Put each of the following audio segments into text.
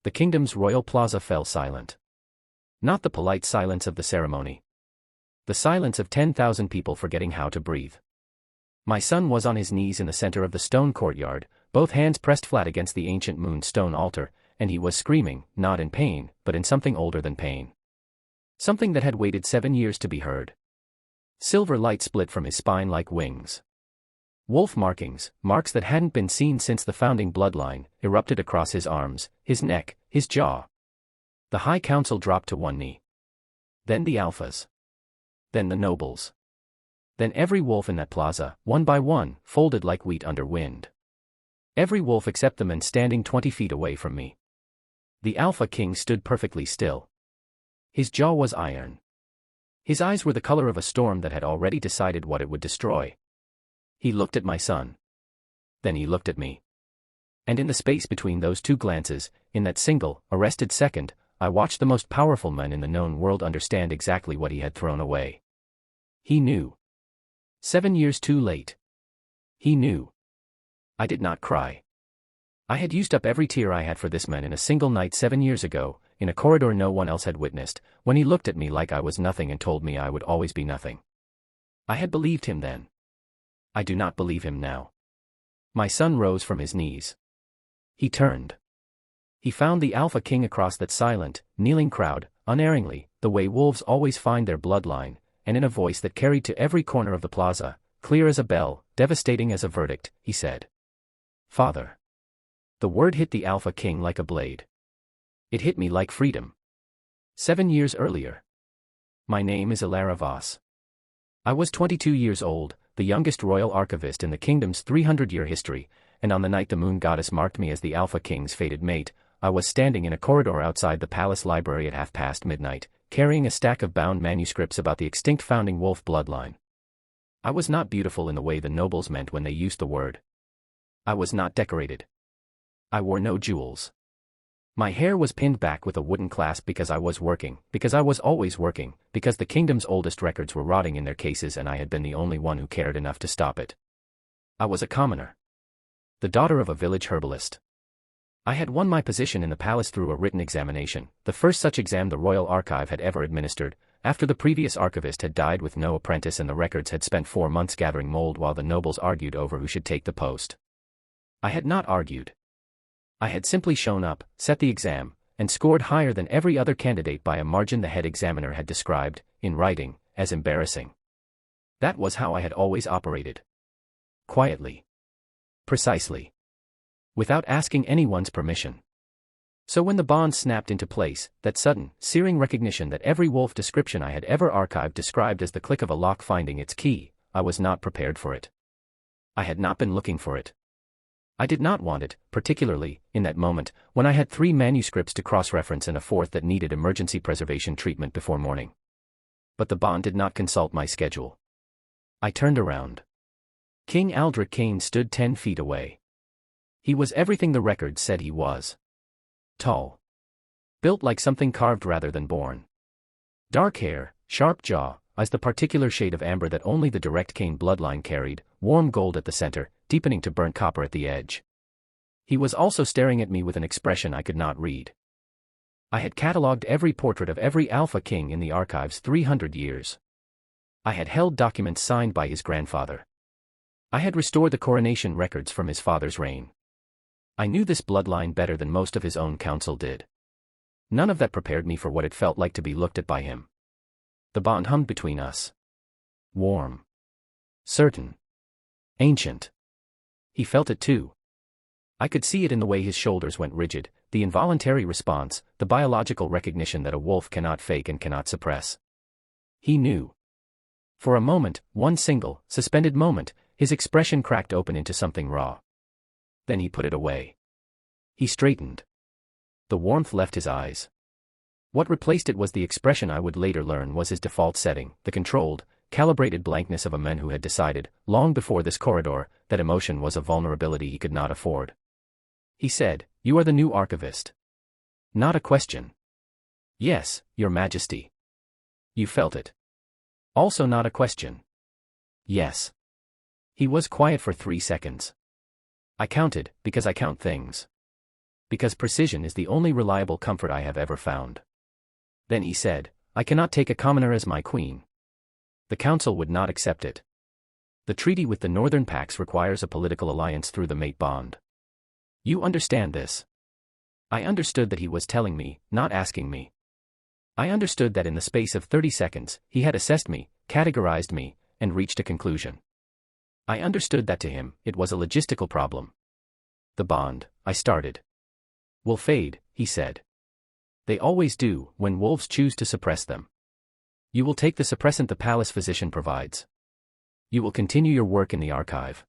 The kingdom's royal plaza fell silent. Not the polite silence of the ceremony. The silence of 10,000 people forgetting how to breathe. My son was on his knees in the center of the stone courtyard, both hands pressed flat against the ancient moonstone altar, and he was screaming, not in pain, but in something older than pain. Something that had waited 7 years to be heard. Silver light split from his spine like wings. Wolf markings, marks that hadn't been seen since the founding bloodline, erupted across his arms, his neck, his jaw. The High Council dropped to one knee. Then the alphas. Then the nobles. Then every wolf in that plaza, one by one, folded like wheat under wind. Every wolf except the man standing 20 feet away from me. The Alpha King stood perfectly still. His jaw was iron. His eyes were the color of a storm that had already decided what it would destroy. He looked at my son. Then he looked at me. And in the space between those two glances, in that single, arrested second, I watched the most powerful man in the known world understand exactly what he had thrown away. He knew. 7 years too late. He knew. I did not cry. I had used up every tear I had for this man in a single night 7 years ago, in a corridor no one else had witnessed, when he looked at me like I was nothing and told me I would always be nothing. I had believed him then. I do not believe him now. My son rose from his knees. He turned. He found the Alpha King across that silent, kneeling crowd, unerringly, the way wolves always find their bloodline, and in a voice that carried to every corner of the plaza, clear as a bell, devastating as a verdict, he said, "Father." The word hit the Alpha King like a blade. It hit me like freedom. 7 years earlier. My name is Heir Voss. I was 22 years old, the youngest royal archivist in the kingdom's 300-year history, and on the night the moon goddess marked me as the Alpha King's fated mate, I was standing in a corridor outside the palace library at midnight, carrying a stack of bound manuscripts about the extinct founding wolf bloodline. I was not beautiful in the way the nobles meant when they used the word. I was not decorated. I wore no jewels. My hair was pinned back with a wooden clasp because I was working, because I was always working, because the kingdom's oldest records were rotting in their cases and I had been the only one who cared enough to stop it. I was a commoner. The daughter of a village herbalist. I had won my position in the palace through a written examination, the first such exam the Royal Archive had ever administered, after the previous archivist had died with no apprentice and the records had spent 4 months gathering mold while the nobles argued over who should take the post. I had not argued. I had simply shown up, set the exam, and scored higher than every other candidate by a margin the head examiner had described, in writing, as embarrassing. That was how I had always operated. Quietly. Precisely. Without asking anyone's permission. So when the bond snapped into place, that sudden, searing recognition that every wolf description I had ever archived described as the click of a lock finding its key, I was not prepared for it. I had not been looking for it. I did not want it, particularly, in that moment, when I had 3 manuscripts to cross-reference and a 4th that needed emergency preservation treatment before morning. But the bond did not consult my schedule. I turned around. King Aldrich Kane stood 10 feet away. He was everything the records said he was. Tall. Built like something carved rather than born. Dark hair, sharp jaw, eyes the particular shade of amber that only the direct Kane bloodline carried, warm gold at the center, deepening to burnt copper at the edge. He was also staring at me with an expression I could not read. I had catalogued every portrait of every Alpha King in the archives 300 years. I had held documents signed by his grandfather. I had restored the coronation records from his father's reign. I knew this bloodline better than most of his own council did. None of that prepared me for what it felt like to be looked at by him. The bond hummed between us. Warm. Certain. Ancient. He felt it too. I could see it in the way his shoulders went rigid, the involuntary response, the biological recognition that a wolf cannot fake and cannot suppress. He knew. For a moment, one single, suspended moment, his expression cracked open into something raw. Then he put it away. He straightened. The warmth left his eyes. What replaced it was the expression I would later learn was his default setting, the controlled, calibrated blankness of a man who had decided, long before this corridor, that emotion was a vulnerability he could not afford. He said, "You are the new archivist." Not a question. "Yes, Your Majesty." You felt it. Also not a question. "Yes." He was quiet for 3 seconds. I counted, because I count things. Because precision is the only reliable comfort I have ever found. Then he said, I cannot take a commoner as my queen. The council would not accept it. The treaty with the Northern Pax requires a political alliance through the mate bond. You understand this? I understood that he was telling me, not asking me. I understood that in the space of 30 seconds, he had assessed me, categorized me, and reached a conclusion. I understood that to him, it was a logistical problem. The bond, I started, will fade, he said. They always do, when wolves choose to suppress them. You will take the suppressant the palace physician provides. You will continue your work in the archive.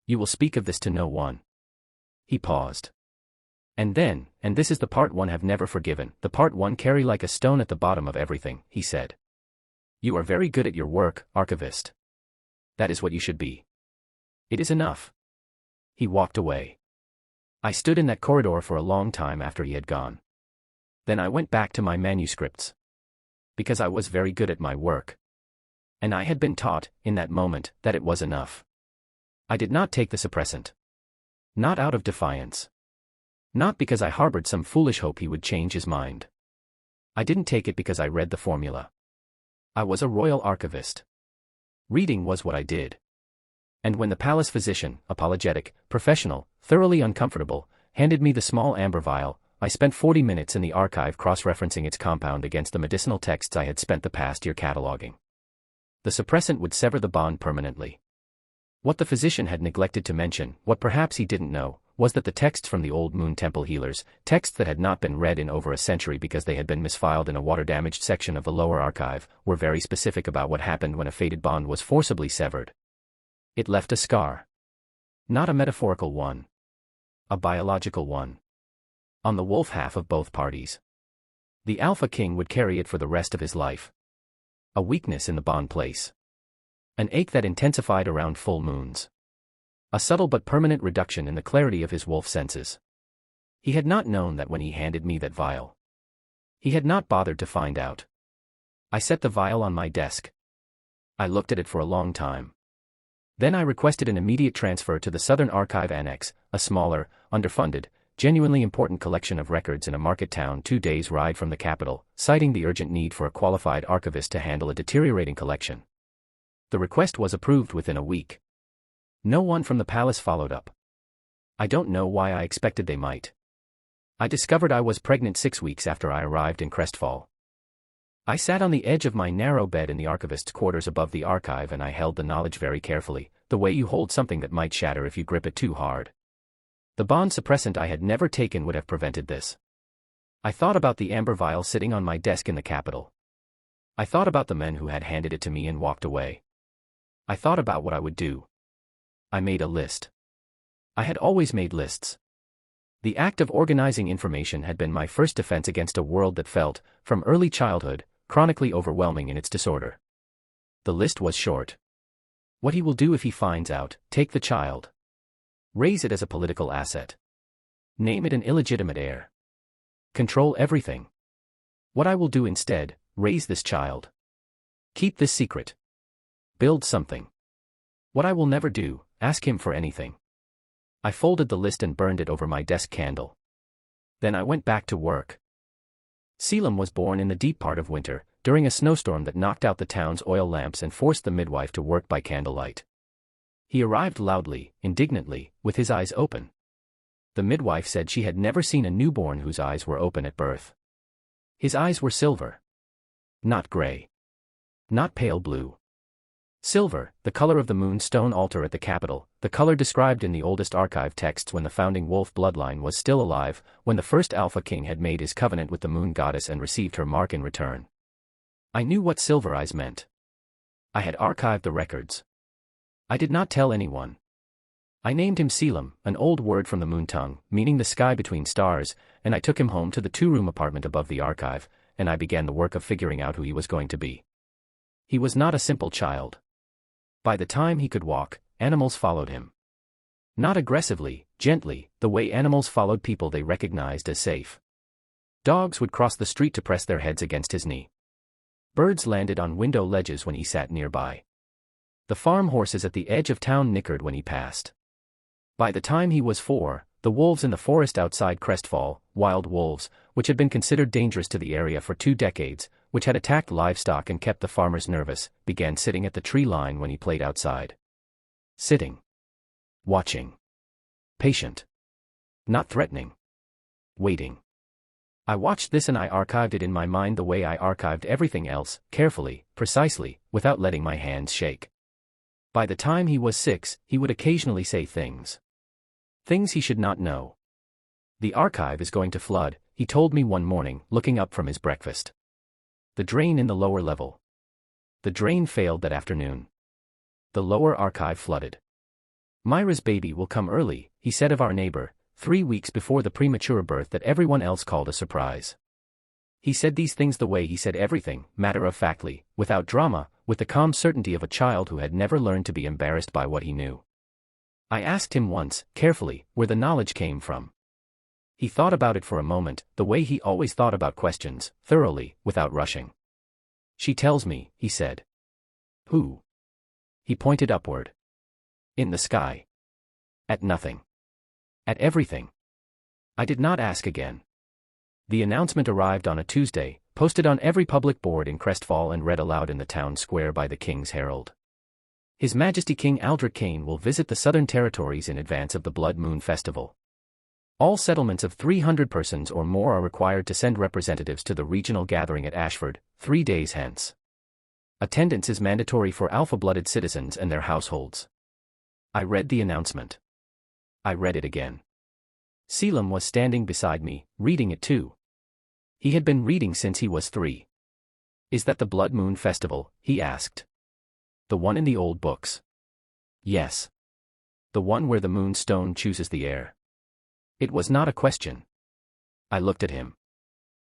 You will speak of this to no one. He paused. And then, and this is the part one have never forgiven, the part one carry like a stone at the bottom of everything, he said. You are very good at your work, archivist. That is what you should be. It is enough. He walked away. I stood in that corridor for a long time after he had gone. Then I went back to my manuscripts. Because I was very good at my work. And I had been taught, in that moment, that it was enough. I did not take the suppressant. Not out of defiance. Not because I harbored some foolish hope he would change his mind. I didn't take it because I read the formula. I was a royal archivist. Reading was what I did. And when the palace physician, apologetic, professional, thoroughly uncomfortable, handed me the small amber vial, I spent 40 minutes in the archive cross-referencing its compound against the medicinal texts I had spent the past year cataloging. The suppressant would sever the bond permanently. What the physician had neglected to mention, what perhaps he didn't know, was that the texts from the old Moon Temple healers, texts that had not been read in over a century because they had been misfiled in a water-damaged section of the lower archive, were very specific about what happened when a fated bond was forcibly severed. It left a scar. Not a metaphorical one. A biological one. On the wolf half of both parties. The Alpha King would carry it for the rest of his life. A weakness in the bond place. An ache that intensified around full moons. A subtle but permanent reduction in the clarity of his wolf senses. He had not known that when he handed me that vial. He had not bothered to find out. I set the vial on my desk. I looked at it for a long time. Then I requested an immediate transfer to the Southern Archive Annex, a smaller, underfunded, genuinely important collection of records in a market town 2 days' ride from the capital, citing the urgent need for a qualified archivist to handle a deteriorating collection. The request was approved within a week. No one from the palace followed up. I don't know why I expected they might. I discovered I was pregnant 6 weeks after I arrived in Crestfall. I sat on the edge of my narrow bed in the archivist's quarters above the archive and I held the knowledge very carefully, the way you hold something that might shatter if you grip it too hard. The bond suppressant I had never taken would have prevented this. I thought about the amber vial sitting on my desk in the capital. I thought about the men who had handed it to me and walked away. I thought about what I would do. I made a list. I had always made lists. The act of organizing information had been my first defense against a world that felt, from early childhood, chronically overwhelming in its disorder. The list was short. What he will do if he finds out, take the child. Raise it as a political asset. Name it an illegitimate heir. Control everything. What I will do instead, raise this child. Keep this secret. Build something. What I will never do, ask him for anything. I folded the list and burned it over my desk candle. Then I went back to work. Selim was born in the deep part of winter, during a snowstorm that knocked out the town's oil lamps and forced the midwife to work by candlelight. He arrived loudly, indignantly, with his eyes open. The midwife said she had never seen a newborn whose eyes were open at birth. His eyes were silver. Not gray. Not pale blue. Silver, the color of the moonstone altar at the capital, the color described in the oldest archive texts when the founding wolf bloodline was still alive, when the first Alpha King had made his covenant with the moon goddess and received her mark in return. I knew what silver eyes meant. I had archived the records. I did not tell anyone. I named him Selim, an old word from the moon tongue, meaning the sky between stars, and I took him home to the 2-room apartment above the archive, and I began the work of figuring out who he was going to be. He was not a simple child. By the time he could walk, animals followed him. Not aggressively, gently, the way animals followed people they recognized as safe. Dogs would cross the street to press their heads against his knee. Birds landed on window ledges when he sat nearby. The farm horses at the edge of town nickered when he passed. By the time he was 4, The wolves in the forest outside Crestfall, wild wolves, which had been considered dangerous to the area for 2 decades, which had attacked livestock and kept the farmers nervous, began sitting at the tree line when he played outside. Sitting. Watching. Patient. Not threatening. Waiting. I watched this and I archived it in my mind the way I archived everything else, carefully, precisely, without letting my hands shake. By the time he was 6, he would occasionally say things. Things he should not know. The archive is going to flood, he told me one morning, looking up from his breakfast. The drain in the lower level. The drain failed that afternoon. The lower archive flooded. Myra's baby will come early, he said of our neighbor, 3 weeks before the premature birth that everyone else called a surprise. He said these things the way he said everything, matter-of-factly, without drama, with the calm certainty of a child who had never learned to be embarrassed by what he knew. I asked him once, carefully, where the knowledge came from. He thought about it for a moment, the way he always thought about questions, thoroughly, without rushing. She tells me, he said. Who? He pointed upward. In the sky. At nothing. At everything. I did not ask again. The announcement arrived on a Tuesday, posted on every public board in Crestfall and read aloud in the town square by the King's Herald. His Majesty King Aldrich Kane will visit the Southern Territories in advance of the Blood Moon Festival. All settlements of 300 persons or more are required to send representatives to the regional gathering at Ashford, 3 days hence. Attendance is mandatory for alpha-blooded citizens and their households. I read the announcement. I read it again. Selim was standing beside me, reading it too. He had been reading since he was 3. Is that the Blood Moon Festival? He asked. The one in the old books. Yes. The one where the moonstone chooses the heir. It was not a question. I looked at him.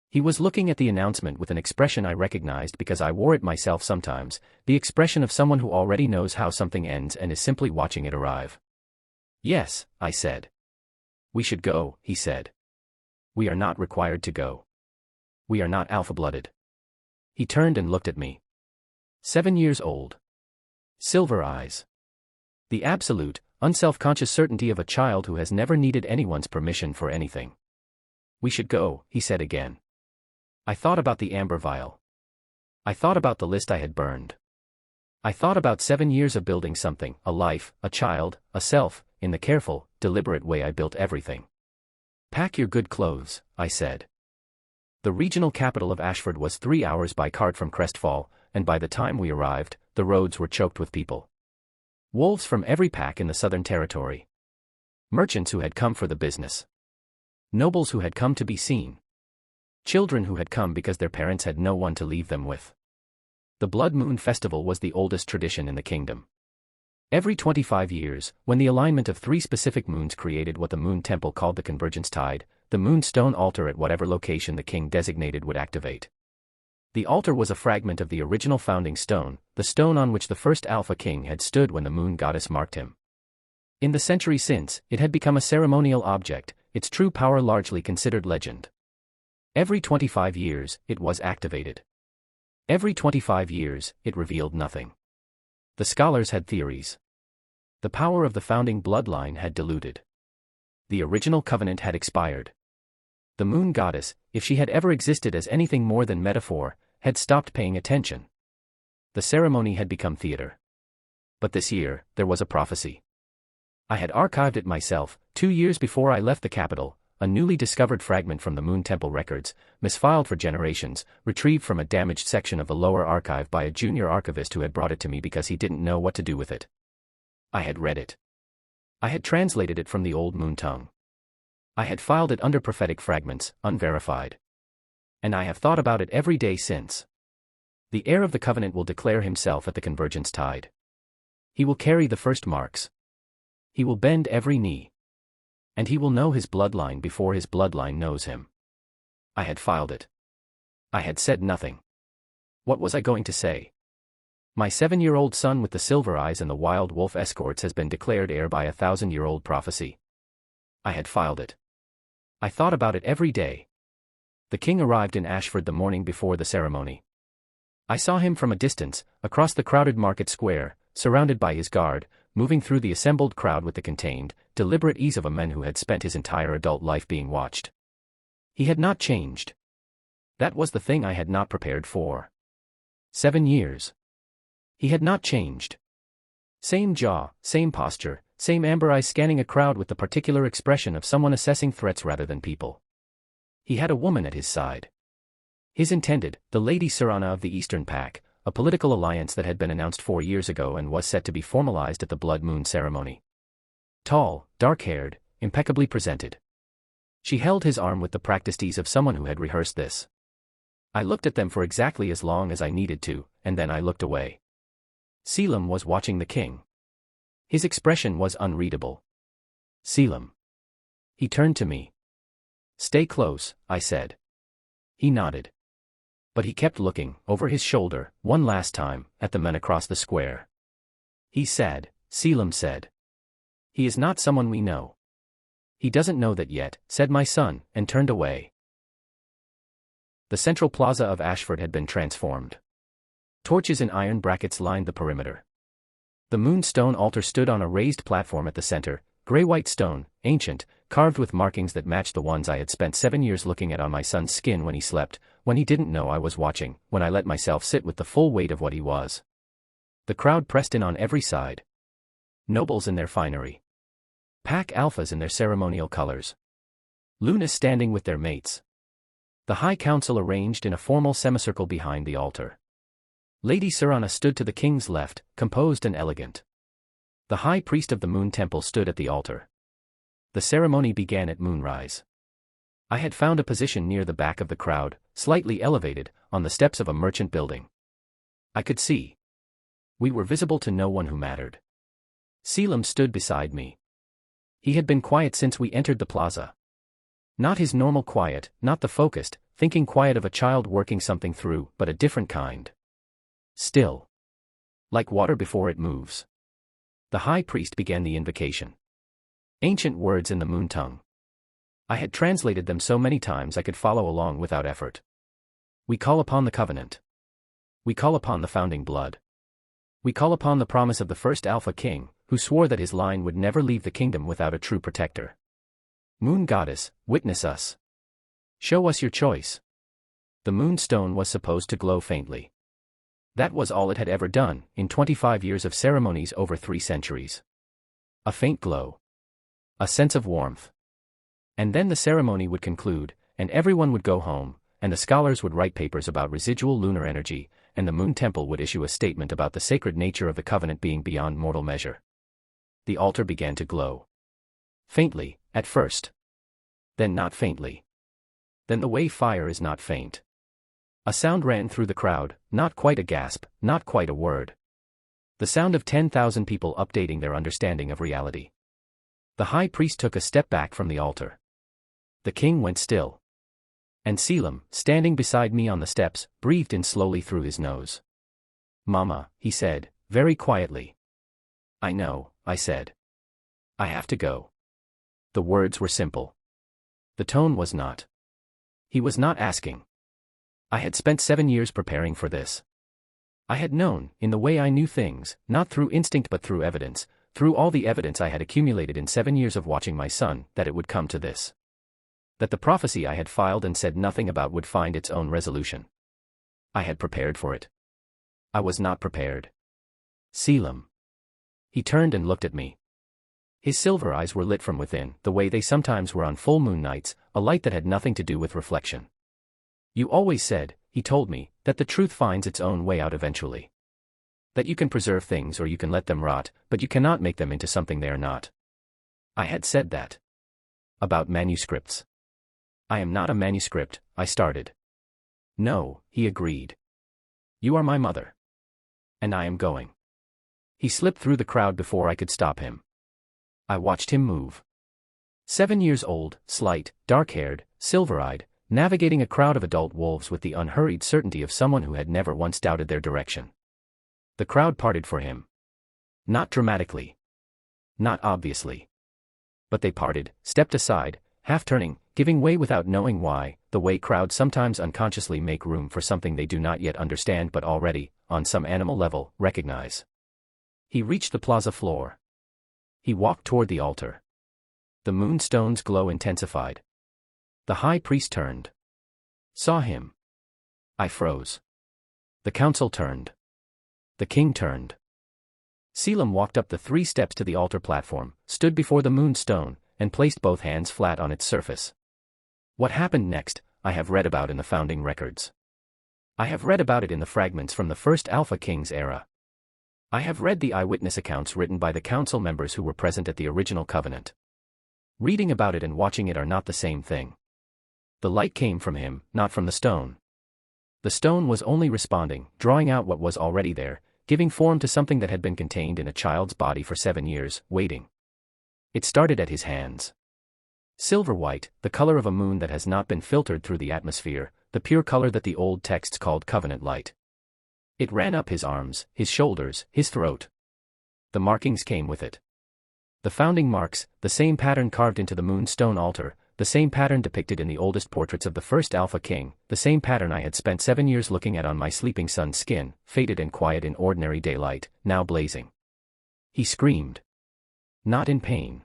He was looking at the announcement with an expression I recognized because I wore it myself sometimes, the expression of someone who already knows how something ends and is simply watching it arrive. Yes, I said. We should go, he said. We are not required to go. We are not alpha-blooded. He turned and looked at me. 7 years old. Silver eyes. The absolute, unself-conscious certainty of a child who has never needed anyone's permission for anything. We should go, he said again. I thought about the amber vial. I thought about the list I had burned. I thought about 7 years of building something, a life, a child, a self, in the careful, deliberate way I built everything. Pack your good clothes, I said. The regional capital of Ashford was 3 hours by cart from Crestfall, and by the time we arrived, the roads were choked with people. Wolves from every pack in the Southern Territory. Merchants who had come for the business. Nobles who had come to be seen. Children who had come because their parents had no one to leave them with. The Blood Moon Festival was the oldest tradition in the kingdom. Every 25 years, when the alignment of 3 specific moons created what the Moon Temple called the Convergence Tide, the moonstone altar at whatever location the king designated would activate. The altar was a fragment of the original founding stone, the stone on which the first Alpha King had stood when the moon goddess marked him. In the century since, it had become a ceremonial object, its true power largely considered legend. Every 25 years, it was activated. Every 25 years, it revealed nothing. The scholars had theories. The power of the founding bloodline had diluted. The original covenant had expired. The moon goddess, if she had ever existed as anything more than metaphor, had stopped paying attention. The ceremony had become theater. But this year, there was a prophecy. I had archived it myself, 2 years before I left the capital, a newly discovered fragment from the Moon Temple records, misfiled for generations, retrieved from a damaged section of the lower archive by a junior archivist who had brought it to me because he didn't know what to do with it. I had read it. I had translated it from the old moon tongue. I had filed it under prophetic fragments, unverified. And I have thought about it every day since. The heir of the covenant will declare himself at the convergence tide. He will carry the first marks. He will bend every knee. And he will know his bloodline before his bloodline knows him. I had filed it. I had said nothing. What was I going to say? My 7-year-old son with the silver eyes and the wild wolf escorts has been declared heir by a 1,000-year-old prophecy. I had filed it. I thought about it every day. The king arrived in Ashford the morning before the ceremony. I saw him from a distance, across the crowded market square, surrounded by his guard, moving through the assembled crowd with the contained, deliberate ease of a man who had spent his entire adult life being watched. He had not changed. That was the thing I had not prepared for. 7 years. He had not changed. Same jaw, same posture, same amber eyes scanning a crowd with the particular expression of someone assessing threats rather than people. He had a woman at his side. His intended, the Lady Serana of the Eastern Pack, a political alliance that had been announced 4 years ago and was set to be formalized at the Blood Moon ceremony. Tall, dark-haired, impeccably presented. She held his arm with the practiced ease of someone who had rehearsed this. I looked at them for exactly as long as I needed to, and then I looked away. Selim was watching the king. His expression was unreadable. Selim. He turned to me. "Stay close," I said. He nodded. But he kept looking, over his shoulder, one last time, at the men across the square. "He's sad," Selim said. "He is not someone we know." "He doesn't know that yet," said my son, and turned away. The central plaza of Ashford had been transformed. Torches in iron brackets lined the perimeter. The moonstone altar stood on a raised platform at the center, gray-white stone, ancient, carved with markings that matched the ones I had spent 7 years looking at on my son's skin when he slept, when he didn't know I was watching, when I let myself sit with the full weight of what he was. The crowd pressed in on every side. Nobles in their finery. Pack alphas in their ceremonial colors. Lunas standing with their mates. The High Council arranged in a formal semicircle behind the altar. Lady Serana stood to the king's left, composed and elegant. The high priest of the Moon Temple stood at the altar. The ceremony began at moonrise. I had found a position near the back of the crowd, slightly elevated, on the steps of a merchant building. I could see. We were visible to no one who mattered. Selim stood beside me. He had been quiet since we entered the plaza. Not his normal quiet, not the focused, thinking quiet of a child working something through, but a different kind. Still. Like water before it moves. The high priest began the invocation. Ancient words in the moon tongue. I had translated them so many times I could follow along without effort. We call upon the covenant. We call upon the founding blood. We call upon the promise of the first Alpha King, who swore that his line would never leave the kingdom without a true protector. Moon Goddess, witness us. Show us your choice. The moonstone was supposed to glow faintly. That was all it had ever done, in 25 years of ceremonies over 3 centuries. A faint glow. A sense of warmth. And then the ceremony would conclude, and everyone would go home, and the scholars would write papers about residual lunar energy, and the Moon Temple would issue a statement about the sacred nature of the covenant being beyond mortal measure. The altar began to glow. Faintly, at first. Then not faintly. Then the way fire is not faint. A sound ran through the crowd, not quite a gasp, not quite a word. The sound of 10,000 people updating their understanding of reality. The high priest took a step back from the altar. The king went still. And Selim, standing beside me on the steps, breathed in slowly through his nose. "Mama," he said, very quietly. "I know," I said. "I have to go." The words were simple. The tone was not. He was not asking. I had spent 7 years preparing for this. I had known, in the way I knew things, not through instinct but through evidence, through all the evidence I had accumulated in 7 years of watching my son, that it would come to this. That the prophecy I had filed and said nothing about would find its own resolution. I had prepared for it. I was not prepared. Selim. He turned and looked at me. His silver eyes were lit from within, the way they sometimes were on full moon nights, a light that had nothing to do with reflection. "You always said," he told me, "that the truth finds its own way out eventually. That you can preserve things or you can let them rot, but you cannot make them into something they are not." I had said that. About manuscripts. "I am not a manuscript," I started. "No," he agreed. "You are my mother. And I am going." He slipped through the crowd before I could stop him. I watched him move. 7 years old, slight, dark-haired, silver-eyed, navigating a crowd of adult wolves with the unhurried certainty of someone who had never once doubted their direction. The crowd parted for him. Not dramatically. Not obviously. But they parted, stepped aside, half-turning, giving way without knowing why, the way crowds sometimes unconsciously make room for something they do not yet understand but already, on some animal level, recognize. He reached the plaza floor. He walked toward the altar. The moonstone's glow intensified. The high priest turned. Saw him. I froze. The council turned. The king turned. Selim walked up the 3 steps to the altar platform, stood before the moonstone, and placed both hands flat on its surface. What happened next, I have read about in the founding records. I have read about it in the fragments from the first Alpha King's era. I have read the eyewitness accounts written by the council members who were present at the original covenant. Reading about it and watching it are not the same thing. The light came from him, not from the stone. The stone was only responding, drawing out what was already there, giving form to something that had been contained in a child's body for 7 years, waiting. It started at his hands. Silver white, the color of a moon that has not been filtered through the atmosphere, the pure color that the old texts called covenant light. It ran up his arms, his shoulders, his throat. The markings came with it. The founding marks, the same pattern carved into the moonstone altar, the same pattern depicted in the oldest portraits of the first Alpha King, the same pattern I had spent 7 years looking at on my sleeping son's skin, faded and quiet in ordinary daylight, now blazing. He screamed. Not in pain.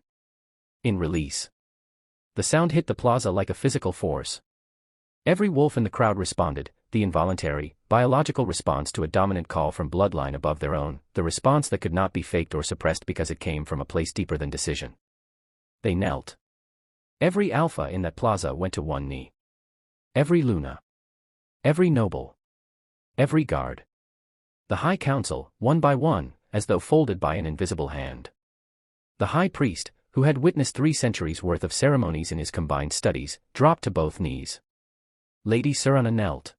In release. The sound hit the plaza like a physical force. Every wolf in the crowd responded, the involuntary, biological response to a dominant call from bloodline above their own, the response that could not be faked or suppressed because it came from a place deeper than decision. They knelt. Every alpha in that plaza went to one knee. Every Luna. Every noble. Every guard. The High Council, one by one, as though folded by an invisible hand. The High Priest, who had witnessed 3 centuries worth of ceremonies in his combined studies, dropped to both knees. Lady Serana knelt.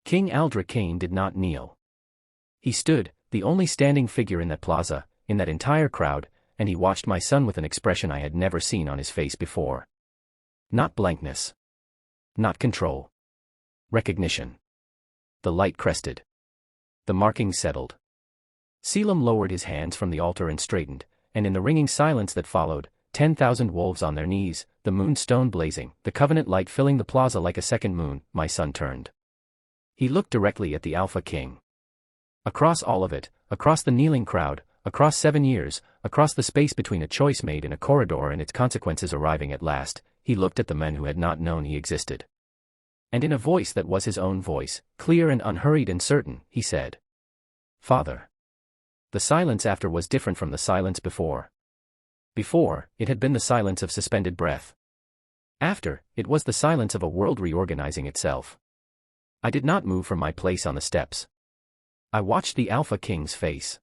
King Aldra Kane did not kneel. He stood, the only standing figure in that plaza, in that entire crowd, and he watched my son with an expression I had never seen on his face before. Not blankness. Not control. Recognition. The light crested. The markings settled. Selim lowered his hands from the altar and straightened, and in the ringing silence that followed, 10,000 wolves on their knees, the moonstone blazing, the covenant light filling the plaza like a second moon, my son turned. He looked directly at the Alpha King. Across all of it, across the kneeling crowd, across 7 years, across the space between a choice made in a corridor and its consequences arriving at last, he looked at the men who had not known he existed. And in a voice that was his own voice, clear and unhurried and certain, he said, "Father." The silence after was different from the silence before. Before, it had been the silence of suspended breath. After, it was the silence of a world reorganizing itself. I did not move from my place on the steps. I watched the Alpha King's face.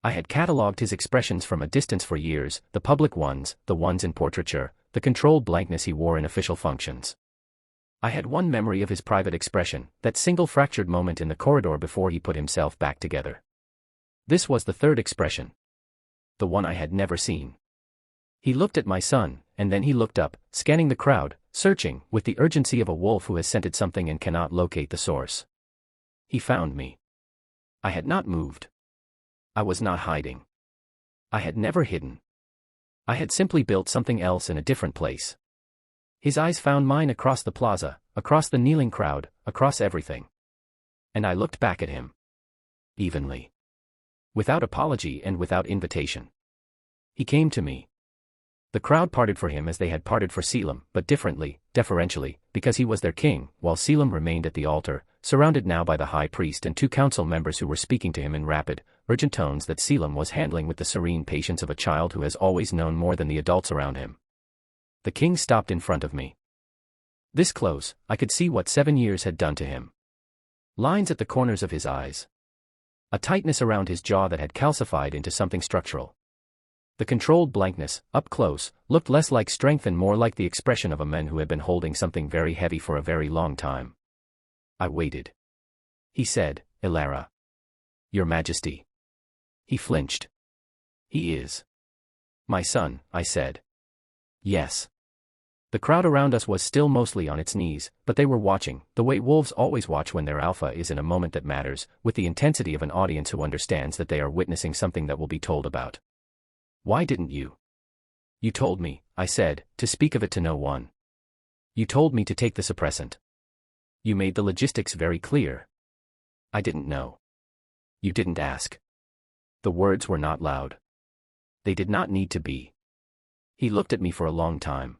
I had catalogued his expressions from a distance for years, the public ones, the ones in portraiture, the controlled blankness he wore in official functions. I had one memory of his private expression, that single fractured moment in the corridor before he put himself back together. This was the third expression. The one I had never seen. He looked at my son, and then he looked up, scanning the crowd, searching, with the urgency of a wolf who has scented something and cannot locate the source. He found me. I had not moved. I was not hiding. I had never hidden. I had simply built something else in a different place. His eyes found mine across the plaza, across the kneeling crowd, across everything. And I looked back at him. Evenly. Without apology and without invitation. He came to me. The crowd parted for him as they had parted for Selim, but differently, deferentially, because he was their king, while Selim remained at the altar, surrounded now by the high priest and 2 council members who were speaking to him in rapid, urgent tones that Selim was handling with the serene patience of a child who has always known more than the adults around him. The king stopped in front of me. This close, I could see what 7 years had done to him. Lines at the corners of his eyes. A tightness around his jaw that had calcified into something structural. The controlled blankness, up close, looked less like strength and more like the expression of a man who had been holding something very heavy for a very long time. I waited. He said, "Ilara." "Your Majesty." He flinched. "He is." "My son," I said. "Yes." The crowd around us was still mostly on its knees, but they were watching, the way wolves always watch when their alpha is in a moment that matters, with the intensity of an audience who understands that they are witnessing something that will be told about. "Why didn't you?" "You told me," I said, "to speak of it to no one. You told me to take the suppressant. You made the logistics very clear." "I didn't know." "You didn't ask." The words were not loud. They did not need to be. He looked at me for a long time.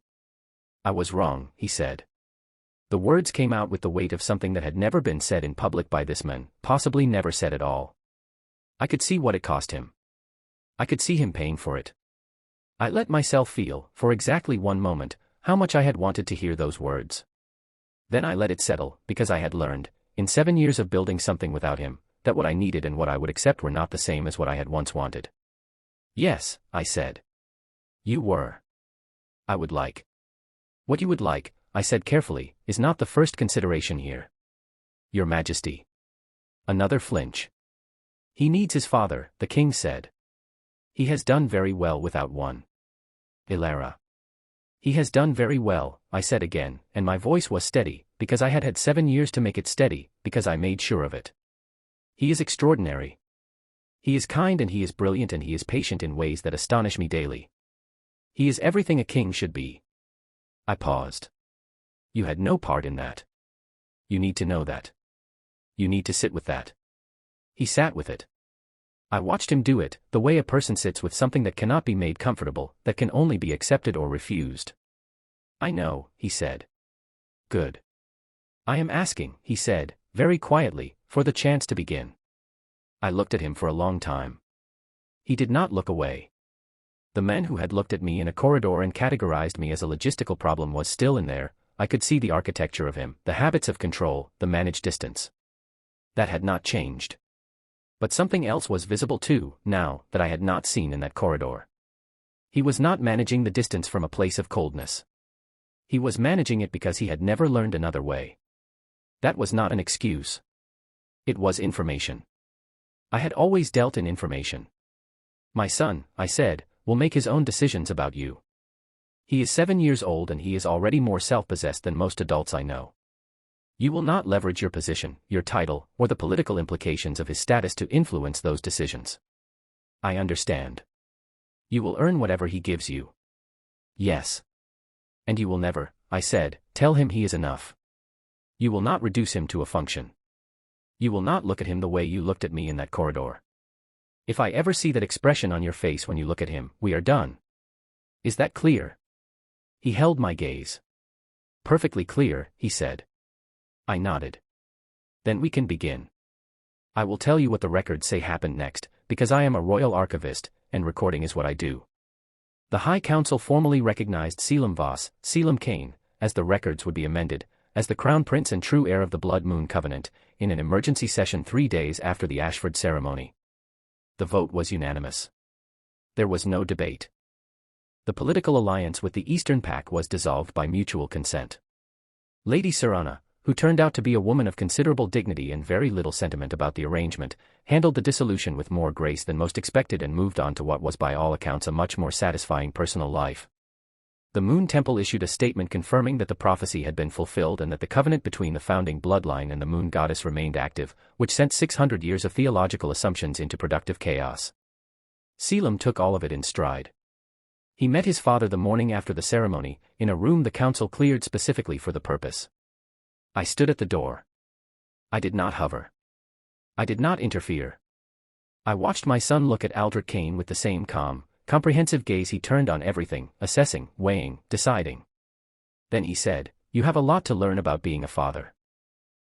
I was wrong, he said. The words came out with the weight of something that had never been said in public by this man, possibly never said at all. I could see what it cost him. I could see him paying for it. I let myself feel, for exactly one moment, how much I had wanted to hear those words. Then I let it settle, because I had learned, in 7 years of building something without him, that what I needed and what I would accept were not the same as what I had once wanted. Yes, I said. You were. I would like. What you would like, I said carefully, is not the first consideration here. Your Majesty. Another flinch. He needs his father, the king said. He has done very well without one. Ilara. He has done very well, I said again, and my voice was steady, because I had had 7 years to make it steady, because I made sure of it. He is extraordinary. He is kind and he is brilliant and he is patient in ways that astonish me daily. He is everything a king should be. I paused. You had no part in that. You need to know that. You need to sit with that. He sat with it. I watched him do it, the way a person sits with something that cannot be made comfortable, that can only be accepted or refused. I know, he said. Good. I am asking, he said, very quietly, for the chance to begin. I looked at him for a long time. He did not look away. The man who had looked at me in a corridor and categorized me as a logistical problem was still in there. I could see the architecture of him, the habits of control, the managed distance. That had not changed. But something else was visible too, now, that I had not seen in that corridor. He was not managing the distance from a place of coldness. He was managing it because he had never learned another way. That was not an excuse. It was information. I had always dealt in information. My son, I said, will make his own decisions about you. He is 7 years old and he is already more self-possessed than most adults I know. You will not leverage your position, your title, or the political implications of his status to influence those decisions. I understand. You will earn whatever he gives you. Yes. And you will never, I said, tell him he is enough. You will not reduce him to a function. You will not look at him the way you looked at me in that corridor. If I ever see that expression on your face when you look at him, we are done. Is that clear? He held my gaze. Perfectly clear, he said. I nodded. Then we can begin. I will tell you what the records say happened next, because I am a royal archivist, and recording is what I do. The High Council formally recognized Selim Voss, Selim Kane, as the records would be amended, as the Crown Prince and true heir of the Blood Moon Covenant, in an emergency session 3 days after the Ashford ceremony. The vote was unanimous. There was no debate. The political alliance with the Eastern Pact was dissolved by mutual consent. Lady Serana, who turned out to be a woman of considerable dignity and very little sentiment about the arrangement, handled the dissolution with more grace than most expected and moved on to what was by all accounts a much more satisfying personal life. The Moon Temple issued a statement confirming that the prophecy had been fulfilled and that the covenant between the founding bloodline and the Moon Goddess remained active, which sent 600 years of theological assumptions into productive chaos. Selim took all of it in stride. He met his father the morning after the ceremony, in a room the council cleared specifically for the purpose. I stood at the door. I did not hover. I did not interfere. I watched my son look at Aldrich Kane with the same calm, comprehensive gaze he turned on everything, assessing, weighing, deciding. Then he said, "You have a lot to learn about being a father."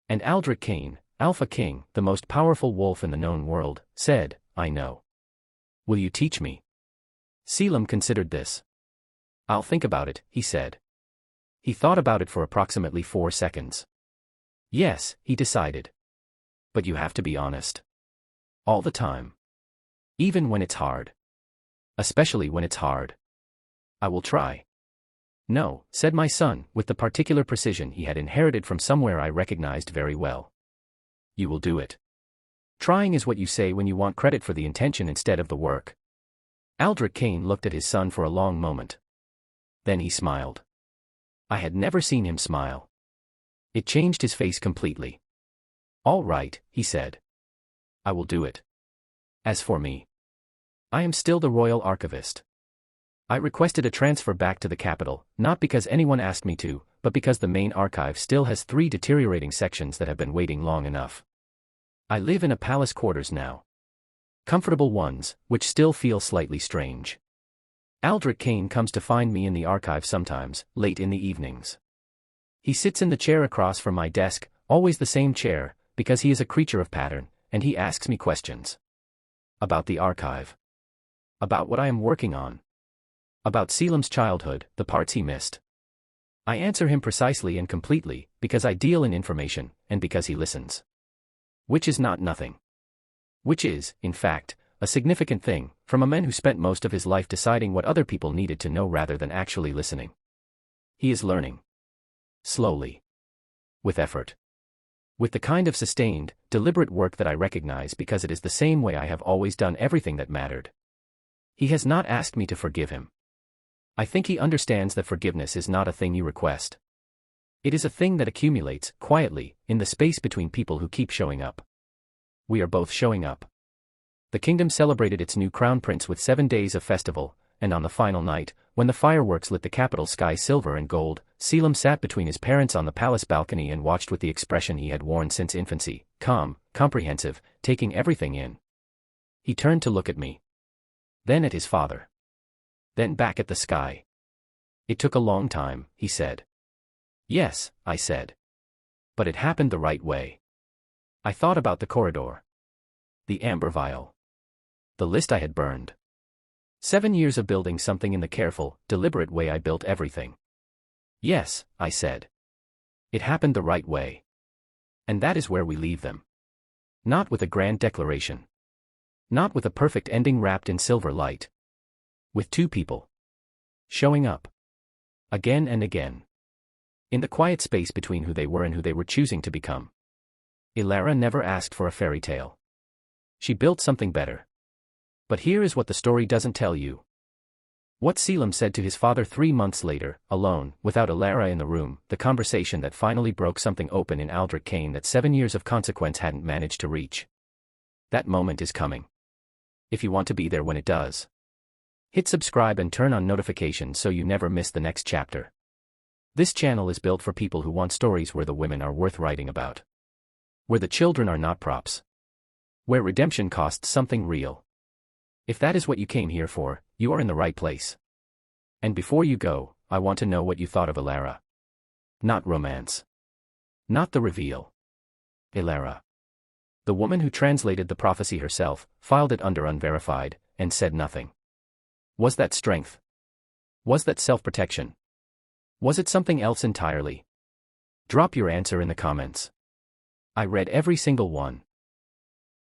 And Aldrich Kane, Alpha King, the most powerful wolf in the known world, said, "I know. Will you teach me?" Selim considered this. "I'll think about it," he said. He thought about it for approximately 4 seconds. "Yes," he decided. "But you have to be honest. All the time. Even when it's hard. Especially when it's hard." "I will try." "No," said my son, with the particular precision he had inherited from somewhere I recognized very well. "You will do it. Trying is what you say when you want credit for the intention instead of the work." Aldrich Kane looked at his son for a long moment. Then he smiled. I had never seen him smile. It changed his face completely. "All right," he said. "I will do it. As for me, I am still the royal archivist. I requested a transfer back to the capital, not because anyone asked me to, but because the main archive still has 3 deteriorating sections that have been waiting long enough. I live in a palace quarters now. Comfortable ones, which still feel slightly strange. Aldrich Kane comes to find me in the archive sometimes, late in the evenings. He sits in the chair across from my desk, always the same chair, because he is a creature of pattern, and he asks me questions. About the archive. About what I am working on. About Selim's childhood, the parts he missed. I answer him precisely and completely, because I deal in information, and because he listens. Which is not nothing. Which is, in fact, a significant thing, from a man who spent most of his life deciding what other people needed to know rather than actually listening. He is learning. Slowly. With effort. With the kind of sustained, deliberate work that I recognize because it is the same way I have always done everything that mattered. He has not asked me to forgive him. I think he understands that forgiveness is not a thing you request. It is a thing that accumulates, quietly, in the space between people who keep showing up. We are both showing up. The kingdom celebrated its new crown prince with 7 days of festival, and on the final night, when the fireworks lit the capital sky silver and gold, Selim sat between his parents on the palace balcony and watched with the expression he had worn since infancy, calm, comprehensive, taking everything in. He turned to look at me. Then at his father. Then back at the sky. It took a long time, he said. Yes, I said. But it happened the right way. I thought about the corridor. The amber vial. The list I had burned. 7 years of building something in the careful, deliberate way I built everything. Yes, I said. It happened the right way. And that is where we leave them. Not with a grand declaration. Not with a perfect ending wrapped in silver light. With 2 people. Showing up. Again and again. In the quiet space between who they were and who they were choosing to become. Ilara never asked for a fairy tale. She built something better. But here is what the story doesn't tell you. What Selim said to his father 3 months later, alone, without Ilara in the room, the conversation that finally broke something open in Aldrich Kane that 7 years of consequence hadn't managed to reach. That moment is coming. If you want to be there when it does. Hit subscribe and turn on notifications so you never miss the next chapter. This channel is built for people who want stories where the women are worth writing about. Where the children are not props. Where redemption costs something real. If that is what you came here for, you are in the right place. And before you go, I want to know what you thought of Ilara. Not romance. Not the reveal. Ilara. The woman who translated the prophecy herself, filed it under unverified, and said nothing. Was that strength? Was that self-protection? Was it something else entirely? Drop your answer in the comments. I read every single one.